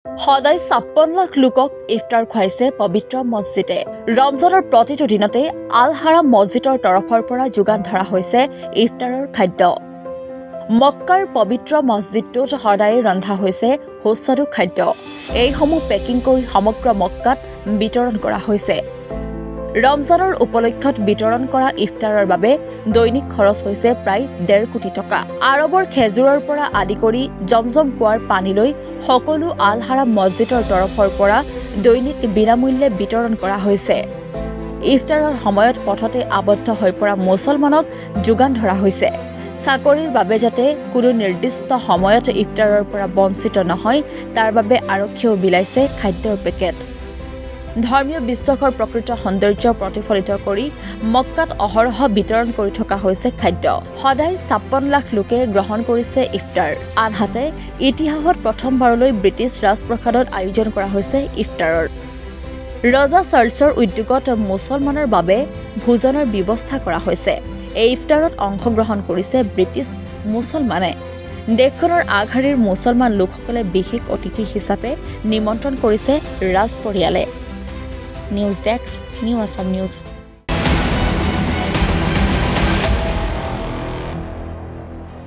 সদায় 56 লাখ লোকক ইফতাৰ খুৱাইছে পবিত্ৰ মছজিদে। ৰমজানৰ প্ৰতিটো দিনতে আল হাৰাম মছজিদৰ তৰফৰ পৰা যোগান ধৰা হৈছে ইফতাৰৰ খাদ্য। মক্কাৰ পবিত্ৰ মছজিদটোত সদায় ৰন্ধা হৈছে সুস্বাদু খাদ্য। এইসমূহ পেকিং কৰি সমগ্ৰ মক্কাত বিতৰণ কৰা হৈছে। ৰমজানৰ উপলক্ষত বিতৰণ কৰা ইফতাৰৰ বাবে দৈনিক খৰচ হৈছে প্ৰায় 1.5 কোটি টকা। আৰবৰ খেজুৰৰ পৰা আদি কৰি জমজম কুৱাৰ পানীলৈ সকলো আল হাৰাম মছজিদৰ তৰফৰ পৰা দৈনিক বিনামূল্যে বিতৰণ কৰা হৈছে। ইফতাৰৰ সময়ত পথতে আবদ্ধ হৈ পৰা মুছলমানক যোগান ধৰা হৈছে। চাকৰিৰ বাবে যাতে কোনো নিৰ্দিষ্ট সময়ত ইফতাৰৰ পৰা বঞ্চিত নহয় তাৰ বাবে আৰক্ষীয়েও বিলাইছে খাদ্যৰ পেকেট। ধৰ্মীয় বিশ্বাসৰ প্ৰকৃত সৌন্দৰ্য প্ৰতিফলিত কৰি মক্কাত অহৰহ বিতৰণ কৰি থকা হৈছে খাদ্য। সদায় 56 লাখ লোকে গ্ৰহণ কৰিছে ইফতাৰ। আনহাতে ইতিহাসত প্ৰথমবাৰলৈ ব্ৰিটিছ ৰাজপ্ৰসাদত আয়োজন কৰা হৈছে ইফতাৰৰ। ৰজা চাৰ্লছৰ উদ্যোগত মুছলমানৰ বাবে ভোজনৰ ব্যৱস্থা কৰা হৈছে। এই ইফতাৰত অংশগ্ৰহণ কৰিছে ব্ৰিটিছ মুছলমানে। দেশখনৰ আগশাৰীৰ মুছলমান লোকসকলে বিশেষ অতিথি হিচাপে নিমন্ত্ৰণ কৰিছে ৰাজ পৰিয়ালে। News desk, new Assam news.